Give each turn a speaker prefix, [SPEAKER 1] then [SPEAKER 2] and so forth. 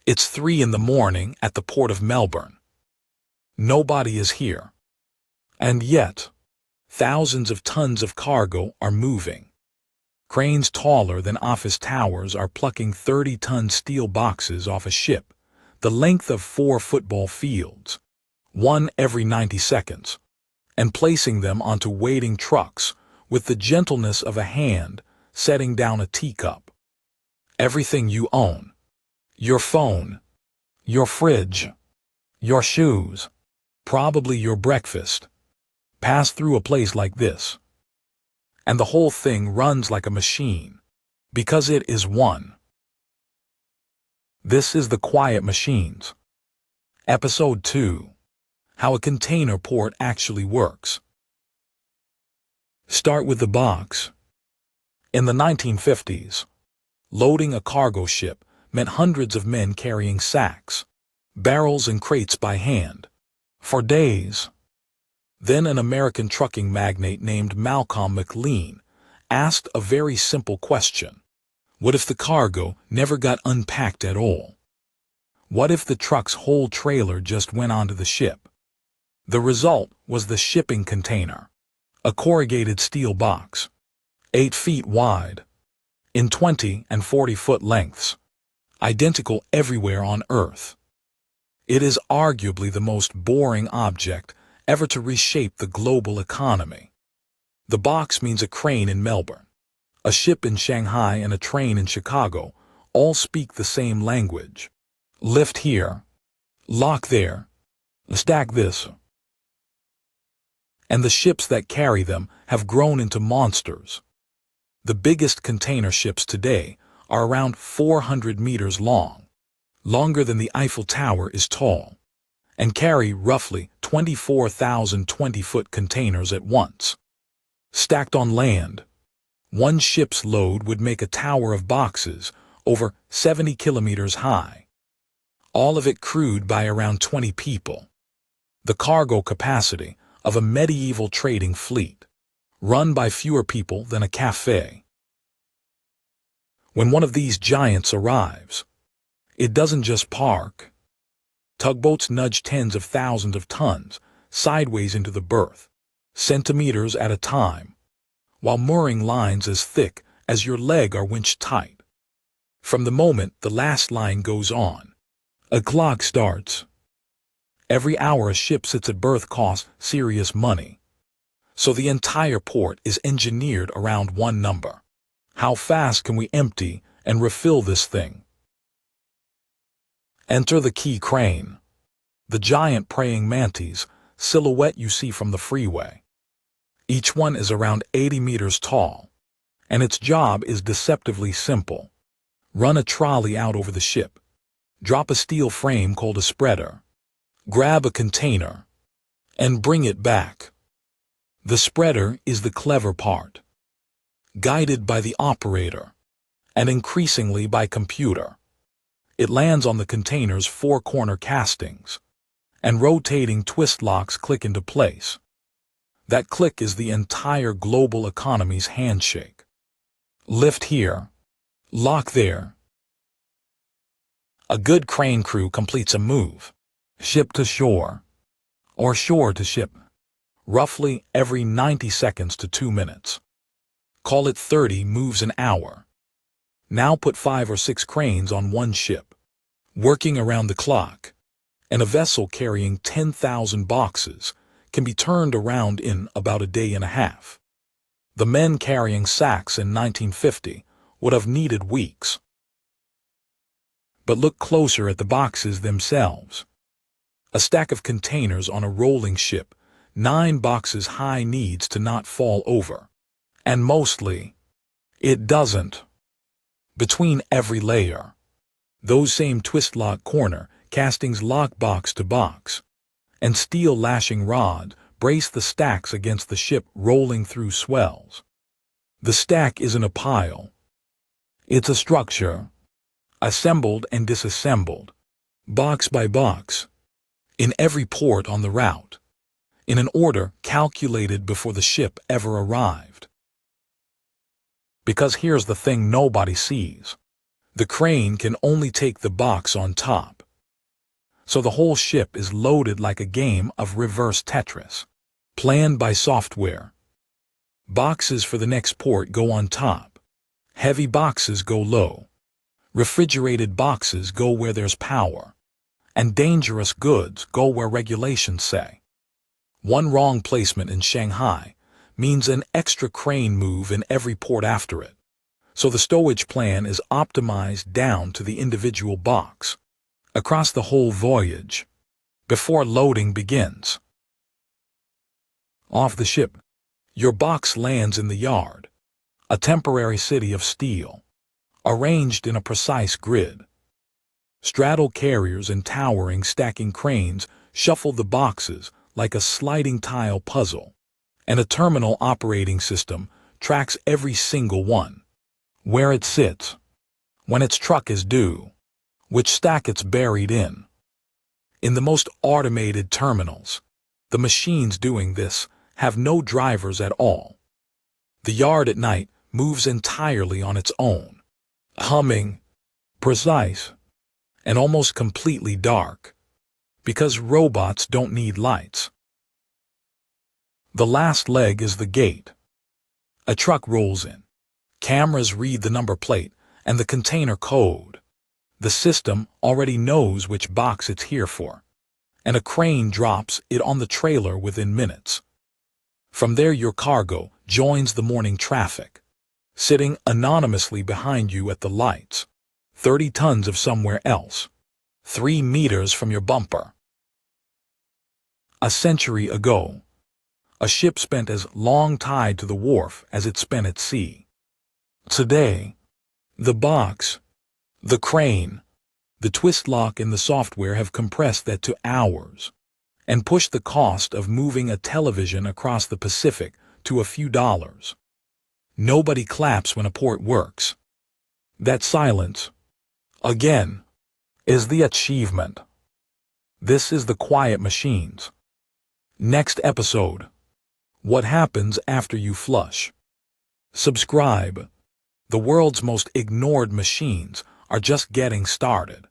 [SPEAKER 1] It's 3 in the morning at the port of Melbourne. Nobody is here. And yet, thousands of tons of cargo are moving. Cranes taller than office towers are plucking 30-ton steel boxes off a ship, the length of 4 football fields, one every 90 seconds, and placing them onto waiting trucks with the gentleness of a hand setting down a teacup. Everything you own, your phone, your fridge, your shoes, probably your breakfast, pass through a place like this. And the whole thing runs like a machine, because it is one. This is The Quiet Machines. Episode 2. How a container port actually works. Start with the box. In the 1950s, loading a cargo ship meant hundreds of men carrying sacks, barrels and crates by hand, for days. Then an American trucking magnate named Malcolm McLean asked a very simple question. What if the cargo never got unpacked at all? What if the truck's whole trailer just went onto the ship? The result was the shipping container, a corrugated steel box, 8 feet wide, in 20 and 40-foot lengths, identical everywhere on Earth. It is arguably the most boring object ever to reshape the global economy. The box means a crane in Melbourne, a ship in Shanghai and a train in Chicago all speak the same language. Lift here, lock there, stack this. And the ships that carry them have grown into monsters. The biggest container ships today are around 400 meters long, longer than the Eiffel Tower is tall, and carry roughly 24,000 20-foot containers at once. Stacked on land, one ship's load would make a tower of boxes over 70 kilometers high, all of it crewed by around 20 people. The cargo capacity of a medieval trading fleet, run by fewer people than a cafe. When one of these giants arrives, it doesn't just park. Tugboats nudge tens of thousands of tons sideways into the berth, centimeters at a time, while mooring lines as thick as your leg are winched tight. From the moment the last line goes on, a clock starts. Every hour a ship sits at berth costs serious money. So the entire port is engineered around one number. How fast can we empty and refill this thing? Enter the key crane, the giant praying mantis silhouette you see from the freeway. Each one is around 80 meters tall, and its job is deceptively simple. Run a trolley out over the ship, drop a steel frame called a spreader, grab a container, and bring it back. The spreader is the clever part, guided by the operator, and increasingly by computer. It lands on the container's 4 corner castings, and rotating twist locks click into place. That click is the entire global economy's handshake. Lift here, lock there. A good crane crew completes a move, ship to shore, or shore to ship, roughly every 90 seconds to 2 minutes. Call it 30 moves an hour. Now put 5 or 6 cranes on one ship, working around the clock, and a vessel carrying 10,000 boxes can be turned around in about a day and a half. The men carrying sacks in 1950 would have needed weeks. But look closer at the boxes themselves. A stack of containers on a rolling ship, 9 boxes high needs to not fall over. And mostly, it doesn't. Between every layer, those same twist-lock corner castings lock box to box, and steel lashing rod brace the stacks against the ship rolling through swells. The stack isn't a pile. It's a structure, assembled and disassembled, box by box, in every port on the route, in an order calculated before the ship ever arrived. Because here's the thing nobody sees. The crane can only take the box on top. So the whole ship is loaded like a game of reverse Tetris, planned by software. Boxes for the next port go on top. Heavy boxes go low. Refrigerated boxes go where there's power. And dangerous goods go where regulations say. One wrong placement in Shanghai means an extra crane move in every port after it. So the stowage plan is optimized down to the individual box, across the whole voyage, before loading begins. Off the ship, your box lands in the yard, a temporary city of steel, arranged in a precise grid. Straddle carriers and towering stacking cranes shuffle the boxes like a sliding tile puzzle, and a terminal operating system tracks every single one, where it sits, when its truck is due, which stack it's buried in. In the most automated terminals, the machines doing this have no drivers at all. The yard at night moves entirely on its own, humming, precise, and almost completely dark, because robots don't need lights. The last leg is the gate. A truck rolls in. Cameras read the number plate and the container code. The system already knows which box it's here for, and a crane drops it on the trailer within minutes. From there, your cargo joins the morning traffic, sitting anonymously behind you at the lights, 30 tons of somewhere else, 3 meters from your bumper. A century ago, a ship spent as long tied to the wharf as it spent at sea. Today, the box, the crane, the twist lock and the software have compressed that to hours and pushed the cost of moving a television across the Pacific to a few dollars. Nobody claps when a port works. That silence, again, is the achievement. This is the quiet machines. Next episode: what happens after you flush? Subscribe. The world's most ignored machines are just getting started.